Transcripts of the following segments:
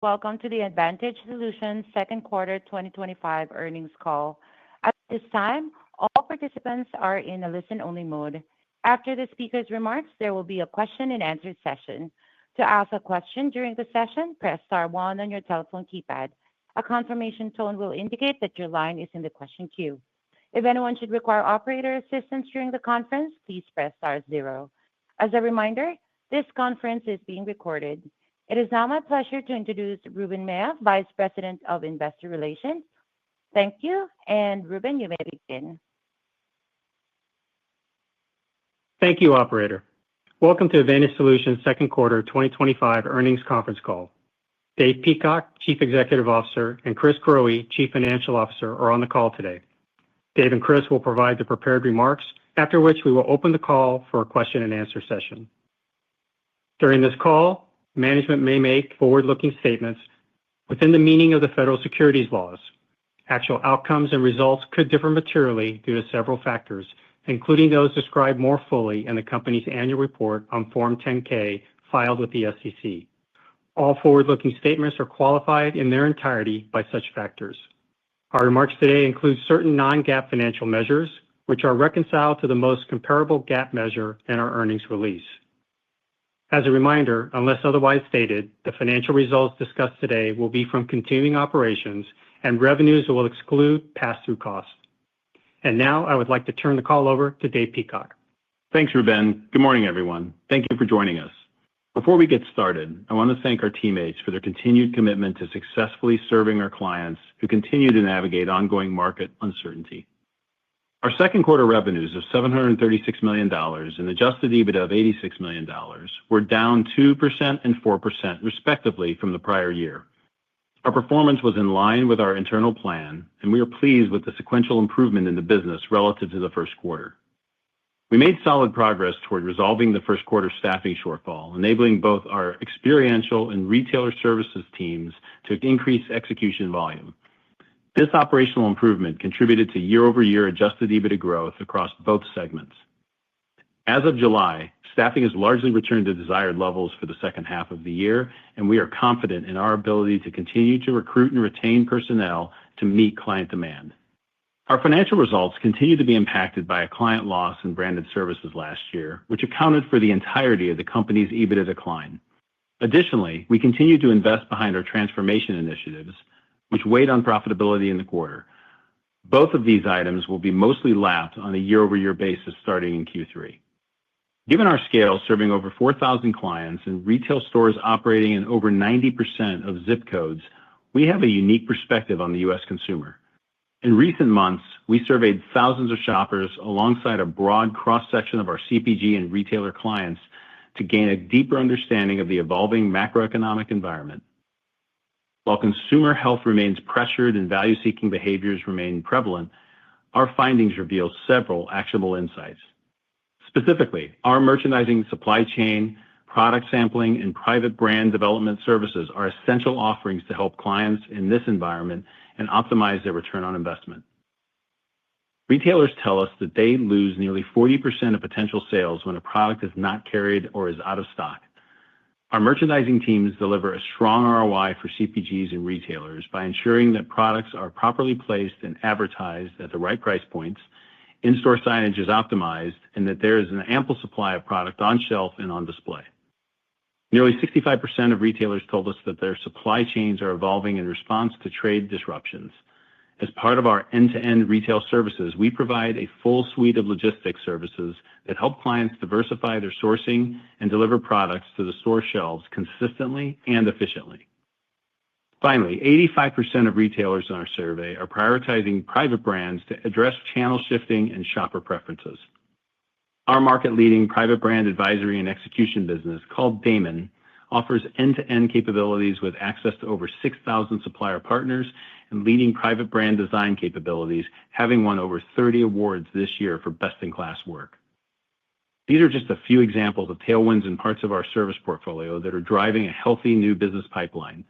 Welcome to the Advantage Solutions second quarter 2025 earnings call. At this time, all participants are in a listen-only mode. After the speaker's remarks, there will be a question-and-answer session. To ask a question during the session, press star one on your telephone keypad. A confirmation tone will indicate that your line is in the question queue. If anyone should require operator assistance during the conference, please press star zero. As a reminder, this conference is being recorded. It is now my pleasure to introduce Ruben Mella, Vice President of Investor Relations. Thank you, and Ruben, you may begin. Thank you, Operator. Welcome to Advantage Solutions second quarter 2025 earnings conference call. Dave Peacock, Chief Executive Officer, and Chris Growe, Chief Financial Officer, are on the call today. Dave and Chris will provide the prepared remarks, after which we will open the call for a question-and-answer session. During this call, management may make forward-looking statements within the meaning of the federal securities laws. Actual outcomes and results could differ materially due to several factors, including those described more fully in the company's annual report on Form 10-K filed with the SEC. All forward-looking statements are qualified in their entirety by such factors. Our remarks today include certain non-GAAP financial measures, which are reconciled to the most comparable GAAP measure in our earnings release. As a reminder, unless otherwise stated, the financial results discussed today will be from continuing operations, and revenues will exclude pass-through costs. Now I would like to turn the call over to Dave Peacock. Thanks, Ruben. Good morning, everyone. Thank you for joining us. Before we get started, I want to thank our teammates for their continued commitment to successfully serving our clients who continue to navigate ongoing market uncertainty. Our second quarter revenues of $736 million and adjusted EBITDA of $86 million were down 2% and 4% respectively from the prior year. Our performance was in line with our internal plan, and we are pleased with the sequential improvement in the business relative to the first quarter. We made solid progress toward resolving the first quarter staffing shortfall, enabling both our experiential and retailer services teams to increase execution volume. This operational improvement contributed to year-over-year adjusted EBITDA growth across both segments. As of July, staffing has largely returned to desired levels for the second half of the year, and we are confident in our ability to continue to recruit and retain personnel to meet client demand. Our financial results continue to be impacted by a client loss in branded services last year, which accounted for the entirety of the company's EBITDA decline. Additionally, we continue to invest behind our transformation initiatives, which weighed on profitability in the quarter. Both of these items will be mostly lapped on a year-over-year basis starting in Q3. Given our scale, serving over 4,000 clients and retail stores operating in over 90% of zip codes, we have a unique perspective on the U.S. consumer. In recent months, we surveyed thousands of shoppers alongside a broad cross-section of our CPG and retailer clients to gain a deeper understanding of the evolving macroeconomic environment. While consumer health remains pressured and value-seeking behaviors remain prevalent, our findings reveal several actionable insights. Specifically, our merchandising, supply chain, product sampling, and private brand development services are essential offerings to help clients in this environment and optimize their return on investment. Retailers tell us that they lose nearly 40% of potential sales when a product is not carried or is out of stock. Our merchandising teams deliver a strong ROI for CPGs and retailers by ensuring that products are properly placed and advertised at the right price points, in-store signage is optimized, and that there is an ample supply of product on shelf and on display. Nearly 65% of retailers told us that their supply chains are evolving in response to trade disruptions. As part of our end-to-end retail services, we provide a full suite of logistics services that help clients diversify their sourcing and deliver products to the store shelves consistently and efficiently. Finally, 85% of retailers in our survey are prioritizing private brands to address channel shifting and shopper preferences. Our market-leading private brand advisory and execution business, called Damon, offers end-to-end capabilities with access to over 6,000 supplier partners and leading private brand design capabilities, having won over 30 awards this year for best-in-class work. These are just a few examples of tailwinds in parts of our service portfolio that are driving a healthy new business pipeline.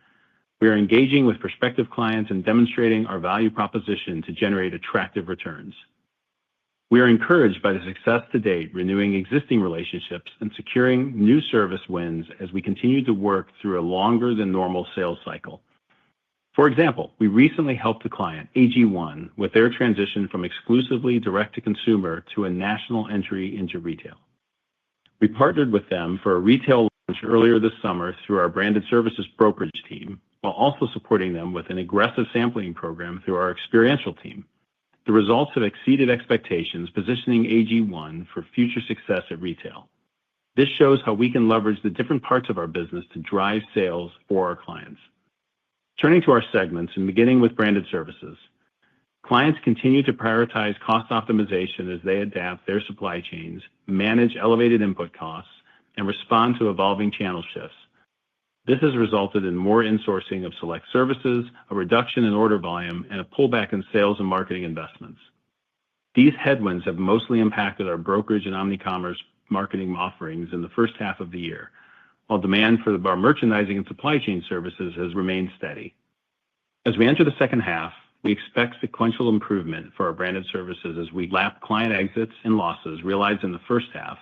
We are engaging with prospective clients and demonstrating our value proposition to generate attractive returns. We are encouraged by the success to date, renewing existing relationships and securing new service wins as we continue to work through a longer than normal sales cycle. For example, we recently helped a client, AG1, with their transition from exclusively direct-to-consumer to a national entry into retail. We partnered with them for a retail launch earlier this summer through our branded services brokerage team, while also supporting them with an aggressive sampling program through our experiential team. The results have exceeded expectations, positioning AG1 for future success at retail. This shows how we can leverage the different parts of our business to drive sales for our clients. Turning to our segments and beginning with branded services, clients continue to prioritize cost optimization as they adapt their supply chains, manage elevated input costs, and respond to evolving channel shifts. This has resulted in more insourcing of select services, a reduction in order volume, and a pullback in sales and marketing investments. These headwinds have mostly impacted our brokerage and omnicommerce marketing offerings in the first half of the year, while demand for our merchandising and supply chain services has remained steady. As we enter the second half, we expect sequential improvement for our branded services as we lap client exits and losses realized in the first half,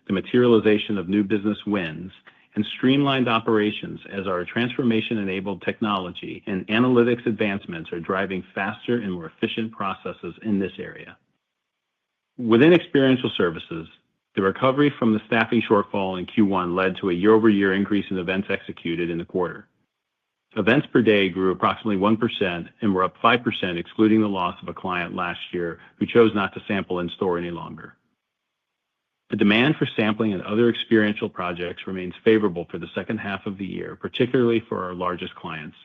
the materialization of new business wins, and streamlined operations as our transformation-enabled technology and analytics advancements are driving faster and more efficient processes in this area. Within experiential services, the recovery from the staffing shortfall in Q1 led to a year-over-year increase in events executed in the quarter. Events per day grew approximately 1% and were up 5% excluding the loss of a client last year who chose not to sample in store any longer. The demand for sampling and other experiential projects remains favorable for the second half of the year, particularly for our largest clients.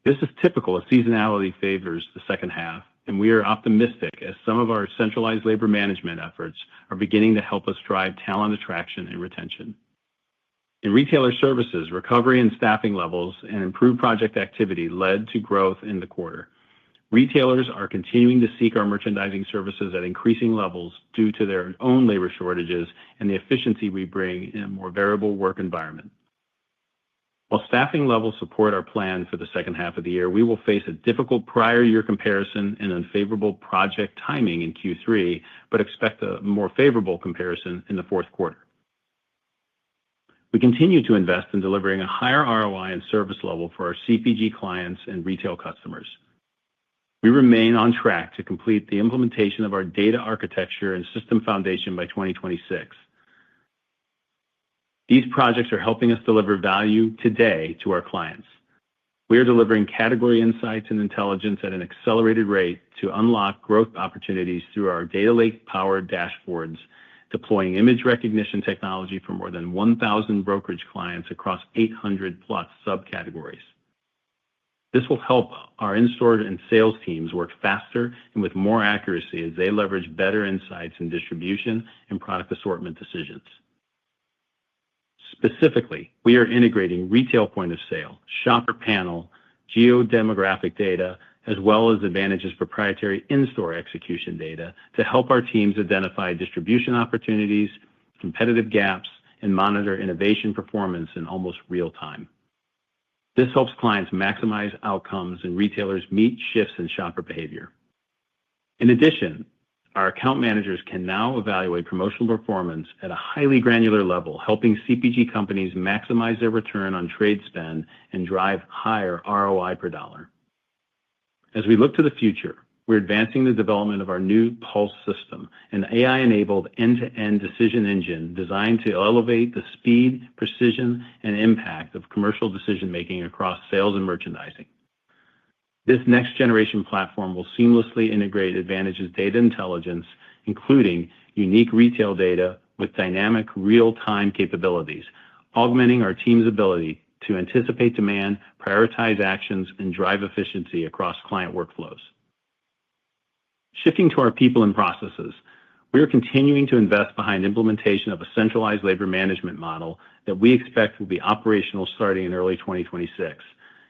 This is typical as seasonality favors the second half, and we are optimistic as some of our centralized labor management efforts are beginning to help us drive talent attraction and retention. In retailer services, recovery in staffing levels and improved project activity led to growth in the quarter. Retailers are continuing to seek our merchandising services at increasing levels due to their own labor shortages and the efficiency we bring in a more variable work environment. While staffing levels support our plan for the second half of the year, we will face a difficult prior year comparison and unfavorable project timing in Q3, but expect a more favorable comparison in the fourth quarter. We continue to invest in delivering a higher ROI and service level for our CPG clients and retail customers. We remain on track to complete the implementation of our data architecture and system foundation by 2026. These projects are helping us deliver value today to our clients. We are delivering category insights and intelligence at an accelerated rate to unlock growth opportunities through our data lake-powered dashboards, deploying image recognition technology for more than 1,000 brokerage clients across 800+ subcategories. This will help our in-store and sales teams work faster and with more accuracy as they leverage better insights in distribution and product assortment decisions. Specifically, we are integrating retail point of sale, shopper panel, geodemographic data, as well as Advantage's proprietary in-store execution data to help our teams identify distribution opportunities, competitive gaps, and monitor innovation performance in almost real time. This helps clients maximize outcomes and retailers meet shifts in shopper behavior. In addition, our account managers can now evaluate promotional performance at a highly granular level, helping CPG companies maximize their return on trade spend and drive higher ROI per dollar. As we look to the future, we're advancing the development of our new Pulse system, an AI-enabled end-to-end decision engine designed to elevate the speed, precision, and impact of commercial decision-making across sales and merchandising. This next-generation platform will seamlessly integrate Advantage's data intelligence, including unique retail data with dynamic real-time capabilities, augmenting our team's ability to anticipate demand, prioritize actions, and drive efficiency across client workflows. Shifting to our people and processes, we are continuing to invest behind implementation of a centralized labor management model that we expect will be operational starting in early 2026,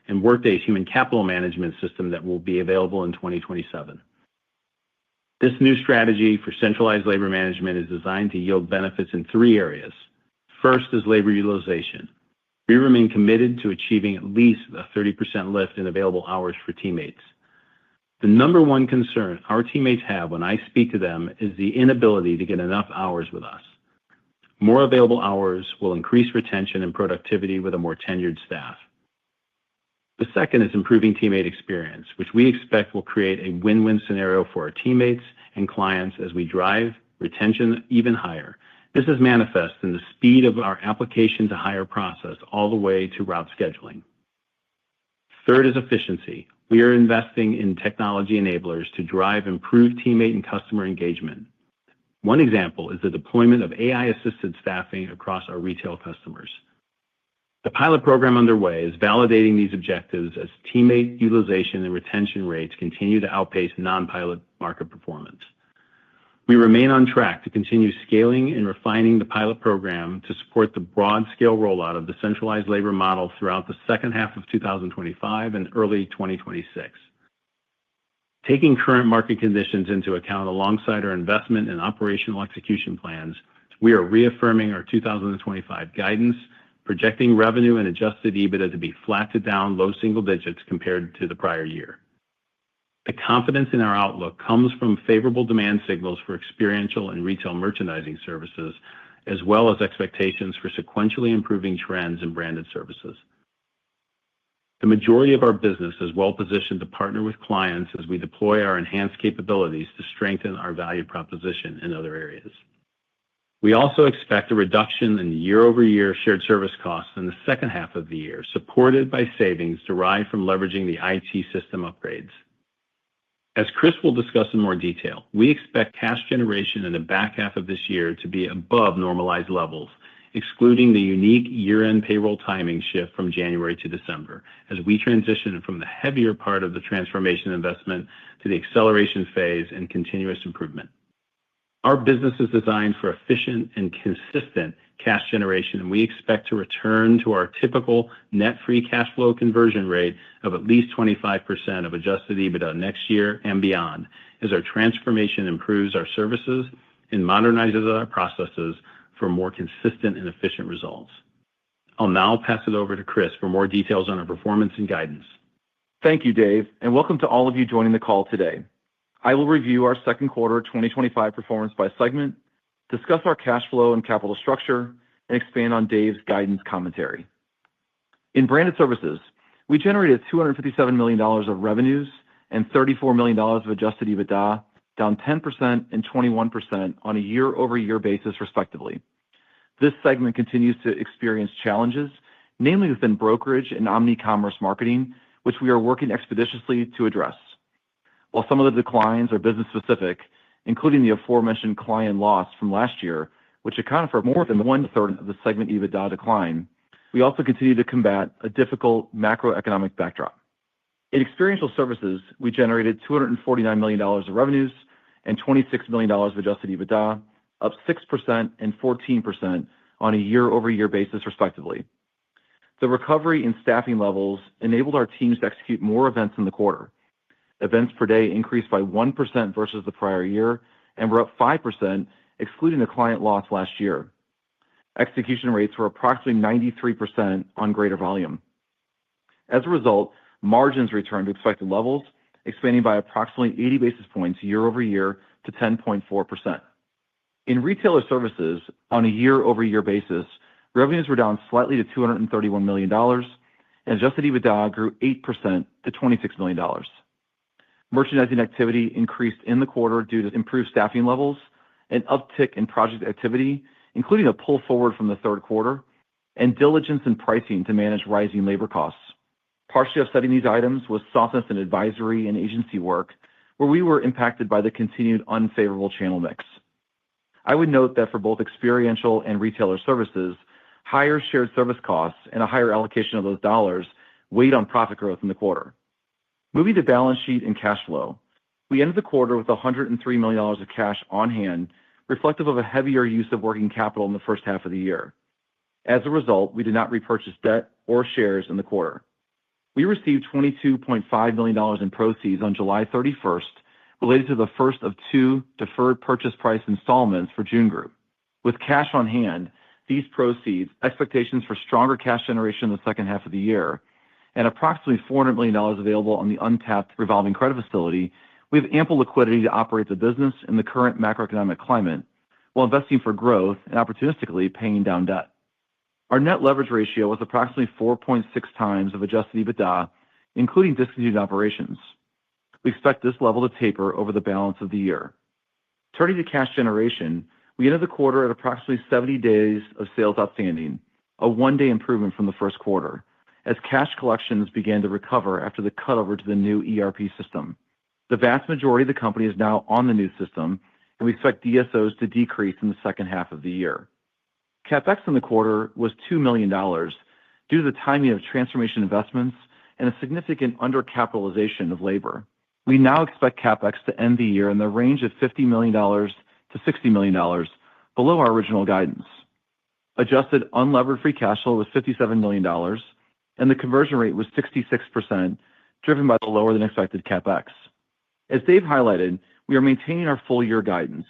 and Workday's human capital management system that will be available in 2027. This new strategy for centralized labor management is designed to yield benefits in three areas. First is labor utilization. We remain committed to achieving at least a 30% lift in available hours for teammates. The number one concern our teammates have when I speak to them is the inability to get enough hours with us. More available hours will increase retention and productivity with a more tenured staff. The second is improving teammate experience, which we expect will create a win-win scenario for our teammates and clients as we drive retention even higher. This is manifest in the speed of our application to hire process all the way to route scheduling. Third is efficiency. We are investing in technology enablers to drive improved teammate and customer engagement. One example is the deployment of AI-assisted staffing across our retail customers. The pilot program underway is validating these objectives as teammate utilization and retention rates continue to outpace non-pilot market performance. We remain on track to continue scaling and refining the pilot program to support the broad-scale rollout of the centralized labor model throughout the second half of 2025 and early 2026. Taking current market conditions into account alongside our investment and operational execution plans, we are reaffirming our 2025 guidance, projecting revenue and adjusted EBITDA to be flat to down low single digits compared to the prior year. The confidence in our outlook comes from favorable demand signals for experiential and retail merchandising services, as well as expectations for sequentially improving trends in branded services. The majority of our business is well-positioned to partner with clients as we deploy our enhanced capabilities to strengthen our value proposition in other areas. We also expect a reduction in year-over-year shared service costs in the second half of the year, supported by savings derived from leveraging the IT system upgrades. As Chris will discuss in more detail, we expect cash generation in the back half of this year to be above normalized levels, excluding the unique year-end payroll timing shift from January to December, as we transition from the heavier part of the transformation investment to the acceleration phase and continuous improvement. Our business is designed for efficient and consistent cash generation, and we expect to return to our typical net free cash flow conversion rate of at least 25% of adjusted EBITDA next year and beyond, as our transformation improves our services and modernizes our processes for more consistent and efficient results. I'll now pass it over to Chris for more details on our performance and guidance. Thank you, Dave, and welcome to all of you joining the call today. I will review our second quarter 2025 performance by segment, discuss our cash flow and capital structure, and expand on Dave's guidance commentary. In branded services, we generated $257 million of revenues and $34 million of adjusted EBITDA, down 10% and 21% on a year-over-year basis, respectively. This segment continues to experience challenges, namely within brokerage and omni-commerce marketing, which we are working expeditiously to address. While some of the declines are business-specific, including the aforementioned client loss from last year, which accounted for more than one-third of the segment EBITDA decline, we also continue to combat a difficult macroeconomic backdrop. In experiential services, we generated $249 million of revenues and $26 million of adjusted EBITDA, up 6% and 14% on a year-over-year basis, respectively. The recovery in staffing levels enabled our teams to execute more events in the quarter. Events per day increased by 1% versus the prior year and were up 5%, excluding the client loss last year. Execution rates were approximately 93% on greater volume. As a result, margins returned to expected levels, expanding by approximately 80 basis points year-over-year to 10.4%. In retailer services, on a year-over-year basis, revenues were down slightly to $231 million, and adjusted EBITDA grew 8% to $26 million. Merchandising activity increased in the quarter due to improved staffing levels, an uptick in project activity, including a pull forward from the third quarter, and diligence in pricing to manage rising labor costs. Partially offsetting these items was softness in advisory and agency work, where we were impacted by the continued unfavorable channel mix. I would note that for both experiential and retailer services, higher shared service costs and a higher allocation of those dollars weighed on profit growth in the quarter. Moving to balance sheet and cash flow, we ended the quarter with $103 million of cash on hand, reflective of a heavier use of working capital in the first half of the year. As a result, we did not repurchase debt or shares in the quarter. We received $22.5 million in proceeds on July 31st, related to the first of two deferred purchase price installments for June Group. With cash on hand, these proceeds, expectations for stronger cash generation in the second half of the year, and approximately $400 million available on the untapped revolving credit facility, we have ample liquidity to operate the business in the current macroeconomic climate while investing for growth and opportunistically paying down debt. Our net leverage ratio was approximately 4.6 times of adjusted EBITDA, including discontinued operations. We expect this level to taper over the balance of the year. Turning to cash generation, we ended the quarter at approximately 70 days of sales outstanding, a one-day improvement from the first quarter, as cash collections began to recover after the cutover to the new ERP system. The vast majority of the company is now on the new system, and we expect DSOs to decrease in the second half of the year. CapEx in the quarter was $2 million due to the timing of transformation investments and a significant undercapitalization of labor. We now expect CapEx to end the year in the range of $50 million to $60 million, below our original guidance. Adjusted unlevered free cash flow was $57 million, and the conversion rate was 66%, driven by the lower than expected CapEx. As Dave highlighted, we are maintaining our full-year guidance.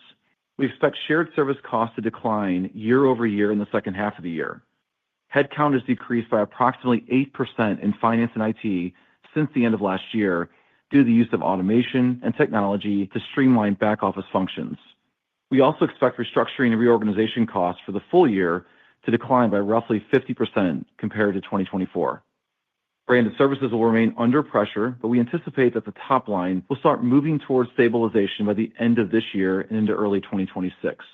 We expect shared service costs to decline year over year in the second half of the year. Headcount has decreased by approximately 8% in finance and IT since the end of last year due to the use of automation and technology to streamline back-office functions. We also expect restructuring and reorganization costs for the full year to decline by roughly 50% compared to 2024. Branded services will remain under pressure, but we anticipate that the top line will start moving towards stabilization by the end of this year and into early 2026.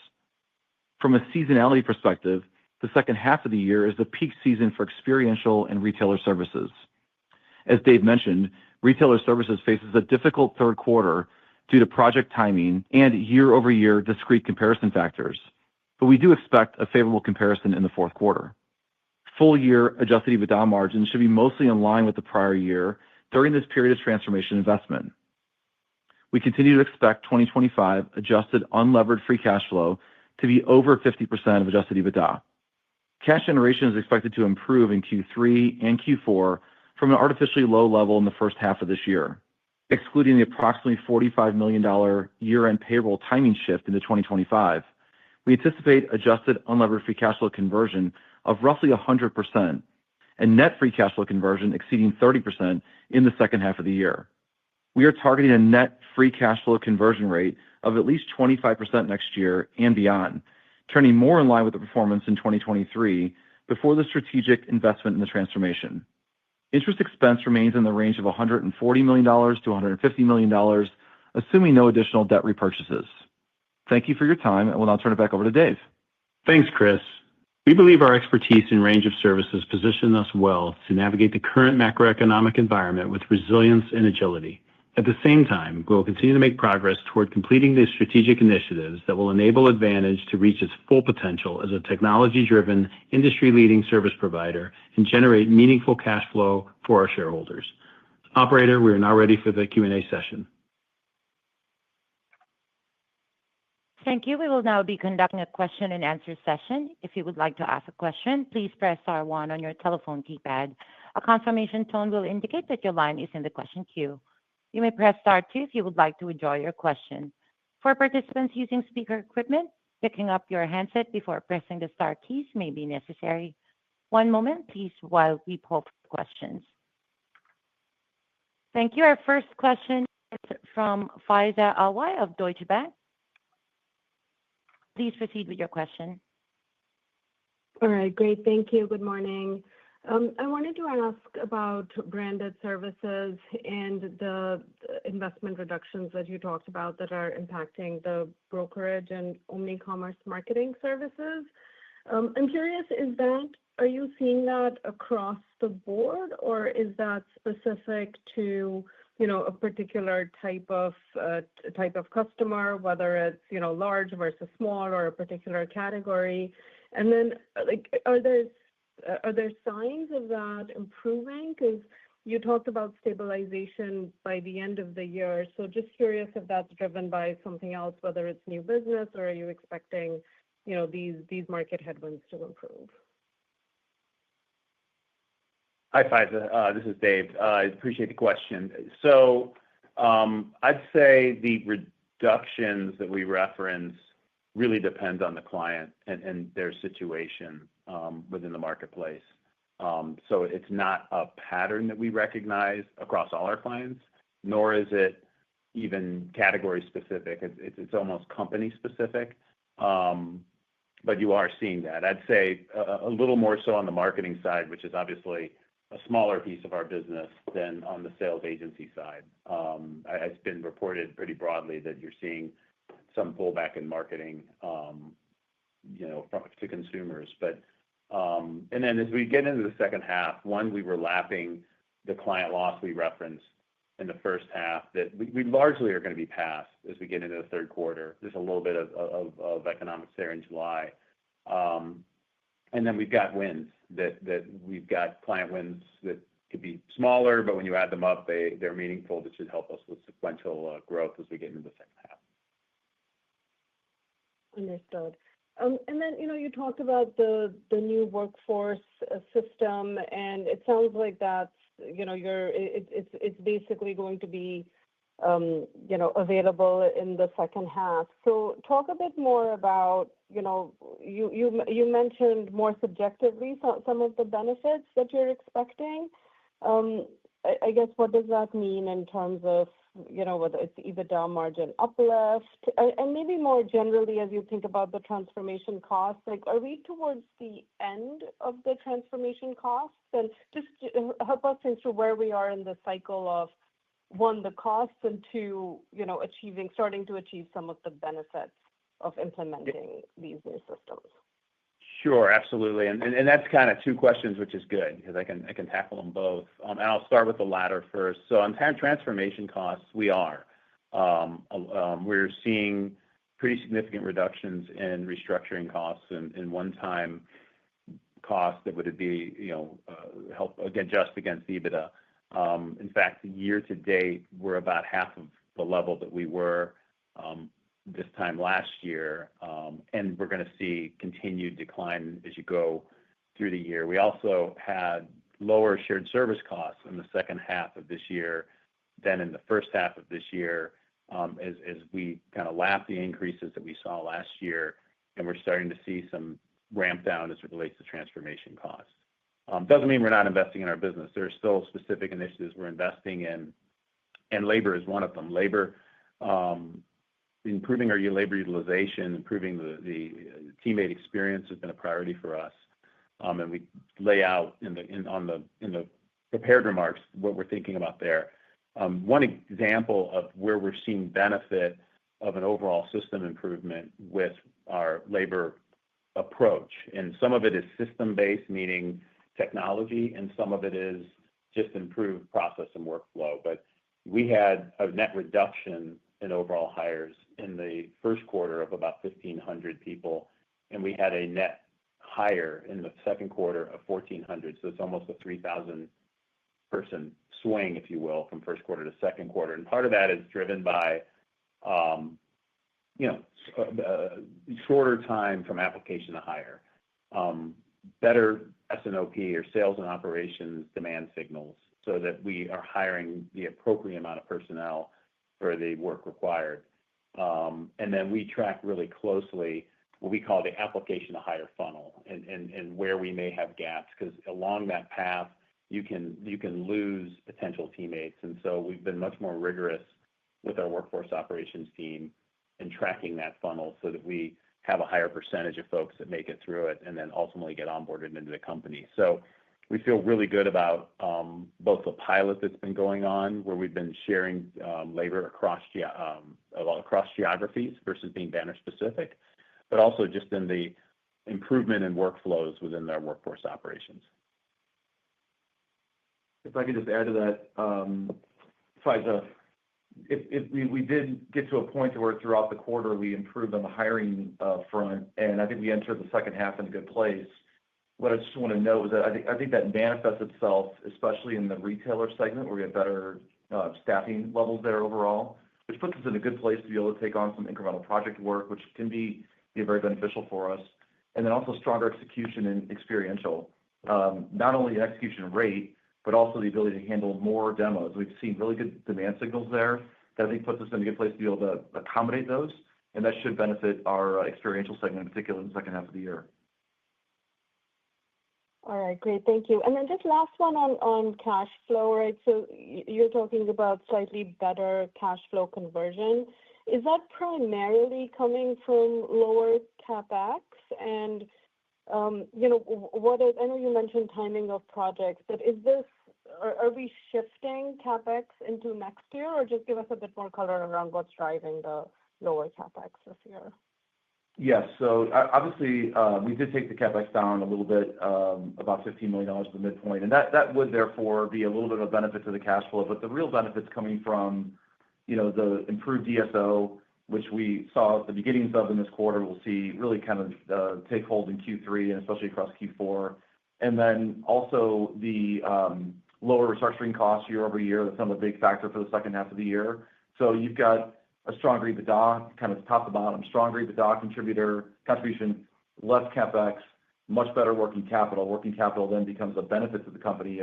From a seasonality perspective, the second half of the year is the peak season for experiential and retailer services. As Dave mentioned, retailer services faces a difficult third quarter due to project timing and year-over-year discrete comparison factors, but we do expect a favorable comparison in the fourth quarter. Full-year adjusted EBITDA margins should be mostly in line with the prior year during this period of transformation investment. We continue to expect 2025 adjusted unlevered free cash flow to be over 50% of adjusted EBITDA. Cash generation is expected to improve in Q3 and Q4 from an artificially low level in the first half of this year. Excluding the approximately $45 million year-end payroll timing shift into 2025, we anticipate adjusted unlevered free cash flow conversion of roughly 100% and net free cash flow conversion exceeding 30% in the second half of the year. We are targeting a net free cash flow conversion rate of at least 25% next year and beyond, turning more in line with the performance in 2023 before the strategic investment in the transformation. Interest expense remains in the range of $140 million to $150 million, assuming no additional debt repurchases. Thank you for your time, and we'll now turn it back over to Dave. Thanks, Chris. We believe our expertise in range of services position us well to navigate the current macroeconomic environment with resilience and agility. At the same time, we will continue to make progress toward completing the strategic initiatives that will enable Advantage to reach its full potential as a technology-driven, industry-leading service provider and generate meaningful cash flow for our shareholders. Operator, we are now ready for the Q&A session. Thank you. We will now be conducting a question and answer session. If you would like to ask a question, please press star one on your telephone keypad. A confirmation tone will indicate that your line is in the question queue. You may press star two if you would like to withdraw your question. For participants using speaker equipment, picking up your handset before pressing the star keys may be necessary. One moment, please, while we pull for questions. Thank you. Our first question is from Faiza Alwy of Deutsche Bank. Please proceed with your question. All right, great. Thank you. Good morning. I wanted to ask about branded services and the investment reductions that you talked about that are impacting the brokerage and omni-commerce marketing services. I'm curious, are you seeing that across the board, or is that specific to a particular type of customer, whether it's large versus small or a particular category? And then, are there signs of that improving? Because you talked about stabilization by the end of the year. So just curious if that's driven by something else, whether it's new business, or are you expecting these market headwinds to improve? Hi, Faiza. This is Dave. I appreciate the question. So I'd say the reductions that we reference really depend on the client and their situation within the marketplace. So it's not a pattern that we recognize across all our clients, nor is it even category specific. It's almost company specific. But you are seeing that. I'd say a little more so on the marketing side, which is obviously a smaller piece of our business than on the sales agency side. It's been reported pretty broadly that you're seeing some pullback in marketing, to consumers. And then as we get into the second half, we were lapping the client loss we referenced in the first half that we largely are going to be past as we get into the third quarter. There's a little bit of economics there in July. And then we've got wins that we've got client wins that could be smaller, but when you add them up, they're meaningful. That should help us with sequential growth as we get into the second half. Understood. And then, you talked about the new workforce system, and it sounds like that's, it's basically going to be, available in the second half. So talk a bit more about, you mentioned more subjectively some of the benefits that you're expecting. I guess, what does that mean in terms of, whether it's EBITDA margin uplift, and maybe more generally, as you think about the transformation costs, are we towards the end of the transformation costs? And just help us think through where we are in the cycle of, one, the costs, and two, starting to achieve some of the benefits of implementing these new systems. Sure, absolutely. And that's kind of two questions, which is good because I can tackle them both. And I'll start with the latter first. So on transformation costs, we're seeing pretty significant reductions in restructuring costs and one-time costs that would be, help adjust against EBITDA. In fact, year to date, we're about half of the level that we were this time last year, and we're going to see continued decline as you go through the year. We also had lower shared service costs in the second half of this year than in the first half of this year, as we kind of lap the increases that we saw last year, and we're starting to see some ramp down as it relates to transformation costs. Doesn't mean we're not investing in our business. There are still specific initiatives we're investing in, and labor is one of them. Improving our labor utilization, improving the teammate experience has been a priority for us. And we lay out in the prepared remarks what we're thinking about there. One example of where we're seeing benefit of an overall system improvement with our labor approach, and some of it is system-based, meaning technology, and some of it is just improved process and workflow. But we had a net reduction in overall hires in the first quarter of about 1,500 people, and we had a net hire in the second quarter of 1,400. So it's almost a 3,000 person swing, if you will, from first quarter to second quarter. And part of that is driven by, shorter time from application to hire, better S&OP or sales and operations demand signals, so that we are hiring the appropriate amount of personnel for the work required. And then we track really closely what we call the application to hire funnel, and where we may have gaps, because along that path you can lose potential teammates. And so we've been much more rigorous with our workforce operations team in tracking that funnel so that we have a higher percentage of folks that make it through it and then ultimately get onboarded into the company. So we feel really good about both the pilot that's been going on, where we've been sharing labor across geographies versus being banner specific, but also just in the improvement in workflows within their workforce operations. If I could just add to that, Faiza, if we did get to a point where throughout the quarter we improved on the hiring front, and I think we entered the second half in a good place. What I just want to note is that I think that manifests itself, especially in the retailer segment, where we have better staffing levels there overall, which puts us in a good place to be able to take on some incremental project work, which can be very beneficial for us. And then also stronger execution and experiential, not only execution rate, but also the ability to handle more demos. We've seen really good demand signals there that I think puts us in a good place to be able to accommodate those, and that should benefit our experiential segment, in particular in the second half of the year. All right, great. Thank you. And then just last one on cash flow, right? So you're talking about slightly better cash flow conversion. Is that primarily coming from lower CapEx? And, I know you mentioned timing of projects, but are we shifting CapEx into next year, or just give us a bit more color around what's driving the lower CapEx this year? Yes. So obviously, we did take the CapEx down a little bit, about $15 million at the midpoint, and that would therefore be a little bit of a benefit to the cash flow. But the real benefit's coming from, the improved DSO, which we saw at the beginnings of in this quarter. We'll see really kind of take hold in Q3 and especially across Q4. And then also the lower restructuring costs year over year. That's another big factor for the second half of the year. So you've got a stronger EBITDA, kind of top to bottom, stronger EBITDA contribution, less CapEx, much better working capital. Working capital then becomes a benefit to the company,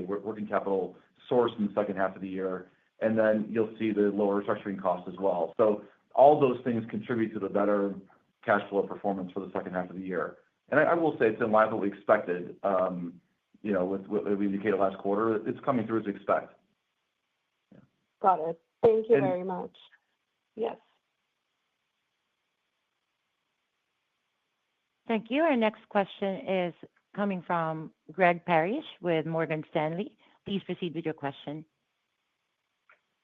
working capital source in the second half of the year. And then you'll see the lower restructuring costs as well. So all those things contribute to the better cash flow performance for the second half of the year. And I will say it's in line with what we expected. With what we indicated last quarter, it's coming through as we expect. Got it. Thank you very much. Yes. Thank you. Our next question is coming from Greg Parrish with Morgan Stanley. Please proceed with your question.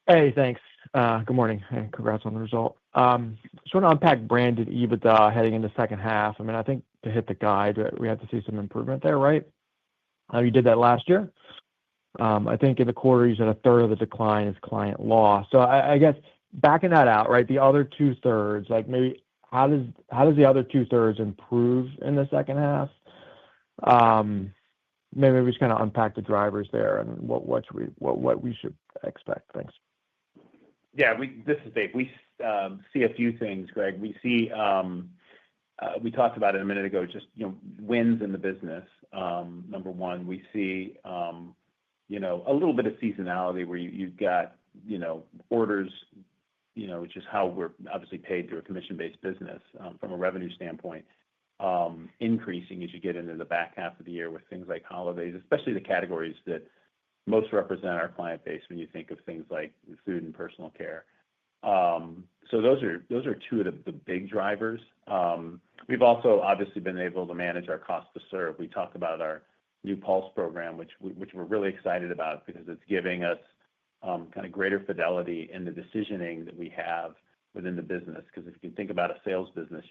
Hey, thanks. Good morning, and congrats on the result. Just want to unpack branded EBITDA heading into the second half. I mean, I think to hit the guide, we have to see some improvement there, right? You did that last year. I think in the quarter, you said a third of the decline is client loss. So I guess backing that out, right, the other two-thirds, like maybe how does the other two-thirds improve in the second half? Maybe we just kind of unpack the drivers there and what we should expect. Thanks. Yeah, this is Dave. We see a few things, Greg. We see, we talked about it a minute ago, just wins in the business. Number one, we see a little bit of seasonality where you've got orders, which is how we're obviously paid through a commission-based business from a revenue standpoint, increasing as you get into the back half of the year with things like holidays, especially the categories that most represent our client base when you think of things like food and personal care. So those are two of the big drivers. We've also obviously been able to manage our cost to serve. We talked about our new Pulse program, which we're really excited about because it's giving us kind of greater fidelity in the decisioning that we have within the business. Because if you can think about a sales business,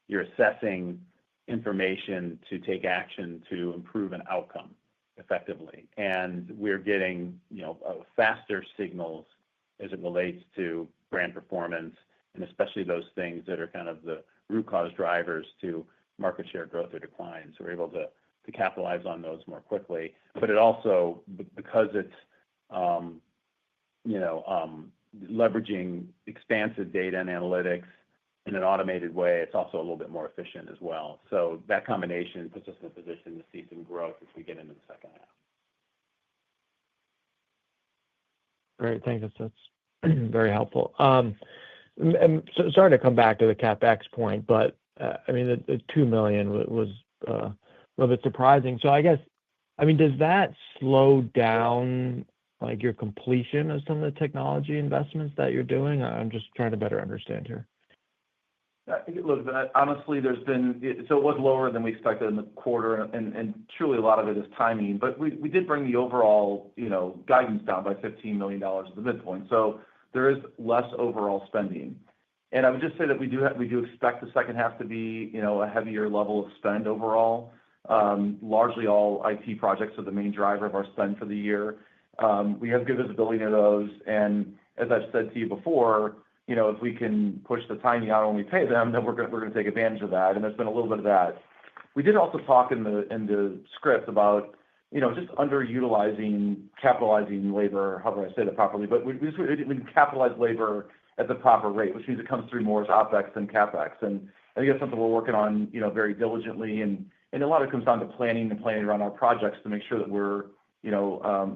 you're assessing information to take action to improve an outcome effectively. And we're getting faster signals as it relates to brand performance, and especially those things that are kind of the root cause drivers to market share growth or decline. So we're able to capitalize on those more quickly. But it also, because it's leveraging expansive data and analytics in an automated way, it's also a little bit more efficient as well. So that combination puts us in a position to see some growth as we get into the second half. Great. Thanks. That's very helpful. And so, sorry to come back to the CapEx point, but I mean, the $2 million was a little bit surprising. So I guess, I mean, does that slow down like your completion of some of the technology investments that you're doing? I'm just trying to better understand here. Look, honestly, it was lower than we expected in the quarter, and truly a lot of it is timing. But we did bring the overall guidance down by $15 million at the midpoint. So there is less overall spending. And I would just say that we do expect the second half to be a heavier level of spend overall. Largely all IT projects are the main driver of our spend for the year. We have good visibility into those, and as I've said to you before, if we can push the timing out when we pay them, then we're going to take advantage of that. And there's been a little bit of that. We did also talk in the script about just underutilizing, capitalizing labor. How do I say that properly? But we capitalize labor at the proper rate, which means it comes through more as OpEx than CapEx. And I think that's something we're working on very diligently. And a lot of it comes down to planning around our projects to make sure that we're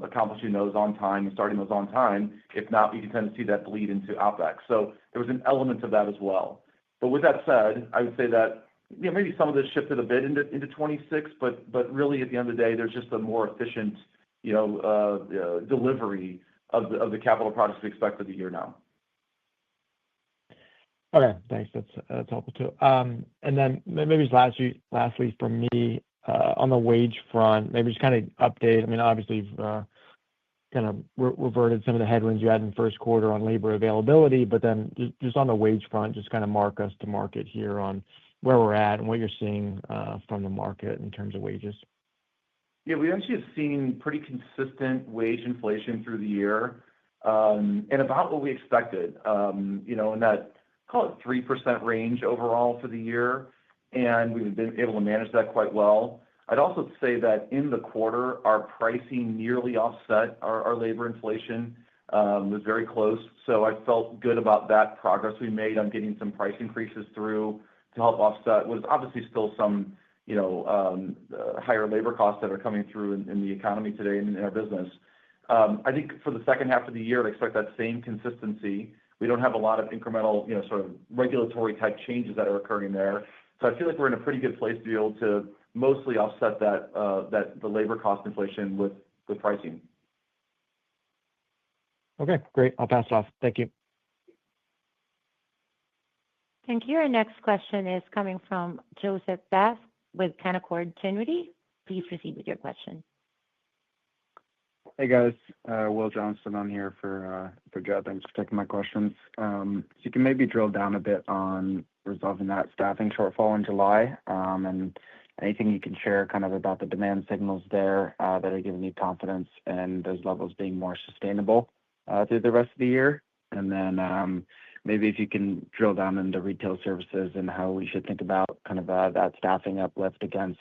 accomplishing those on time and starting those on time. If not, you can tend to see that bleed into OpEx. So there was an element of that as well. But with that said, I would say that maybe some of this shifted a bit into 26, but really at the end of the day, there's just a more efficient, delivery of the capital projects we expect for the year now. Okay, thanks. That's helpful too. And then maybe just lastly from me, on the wage front, maybe just kind of update. I mean, obviously, you've kind of reverted some of the headwinds you had in the first quarter on labor availability, but then just on the wage front, just kind of mark us to market here on where we're at and what you're seeing from the market in terms of wages. Yeah, we actually have seen pretty consistent wage inflation through the year, and about what we expected, in that, call it 3% range overall for the year, and we've been able to manage that quite well. I'd also say that in the quarter, our pricing nearly offset our labor inflation, was very close. So I felt good about that progress we made on getting some price increases through to help offset what is obviously still some, higher labor costs that are coming through in the economy today and in our business. I think for the second half of the year, I expect that same consistency. We don't have a lot of incremental, sort of regulatory type changes that are occurring there. So I feel like we're in a pretty good place to be able to mostly offset the labor cost inflation with pricing. Okay, great. I'll pass it off. Thank you. Thank you. Our next question is coming from Joseph Bass with Canaccord Genuity. Please proceed with your question. Hey guys, Will Johnston on here for Joe. Thanks for taking my questions. So you can maybe drill down a bit on resolving that staffing shortfall in July, and anything you can share kind of about the demand signals there that are giving you confidence and those levels being more sustainable through the rest of the year. And then maybe if you can drill down into retail services and how we should think about kind of that staffing uplift against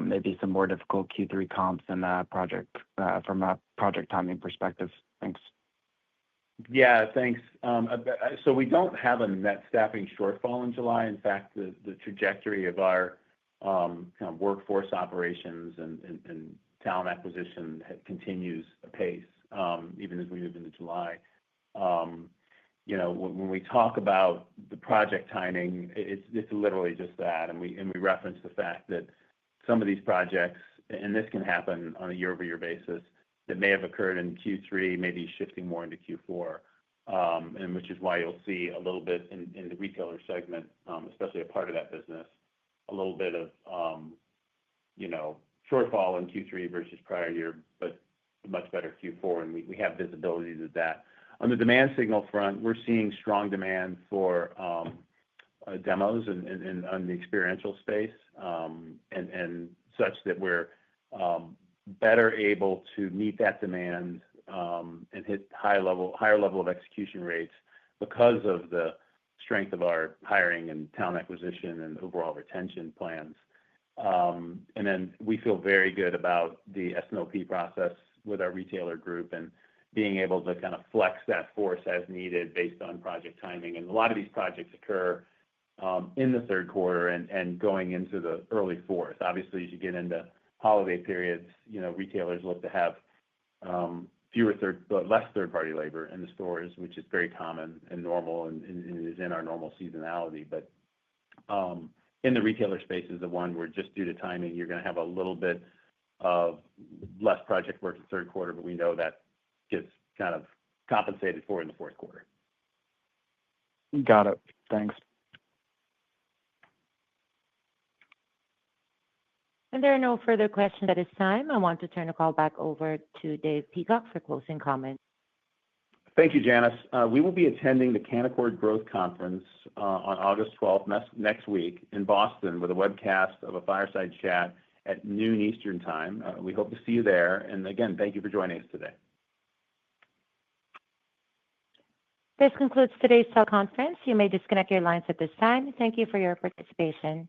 maybe some more difficult Q3 comps and project from a project timing perspective. Thanks. Yeah, thanks. So we don't have a net staffing shortfall in July. In fact, the trajectory of our kind of workforce operations and talent acquisition continues apace, even as we move into July. When we talk about the project timing, it's literally just that, and we reference the fact that some of these projects, and this can happen on a year-over-year basis, that may have occurred in Q3, maybe shifting more into Q4, and which is why you'll see a little bit in the retailer segment, especially a part of that business, a little bit of shortfall in Q3 versus prior year, but a much better Q4, and we have visibility to that. On the demand signal front, we're seeing strong demand for demos and on the experiential space, and such that we're better able to meet that demand and hit higher level of execution rates because of the strength of our hiring and talent acquisition and overall retention plans. And then we feel very good about the S&OP process with our retailer group and being able to kind of flex that force as needed based on project timing. And a lot of these projects occur in the third quarter and going into the early fourth. Obviously, as you get into holiday periods, retailers look to have less third-party labor in the stores, which is very common and normal and is in our normal seasonality. But in the retailer space is the one where just due to timing, you're going to have a little bit of less project work in the third quarter, but we know that gets kind of compensated for in the fourth quarter. Got it. Thanks. And there are no further questions at this time. I want to turn the call back over to Dave Peacock for closing comments. Thank you, Janice. We will be attending the Canaccord Growth Conference on August 12th next week in Boston with a webcast of a fireside chat at noon Eastern time. We hope to see you there. And again, thank you for joining us today. This concludes today's teleconference. You may disconnect your lines at this time. Thank you for your participation.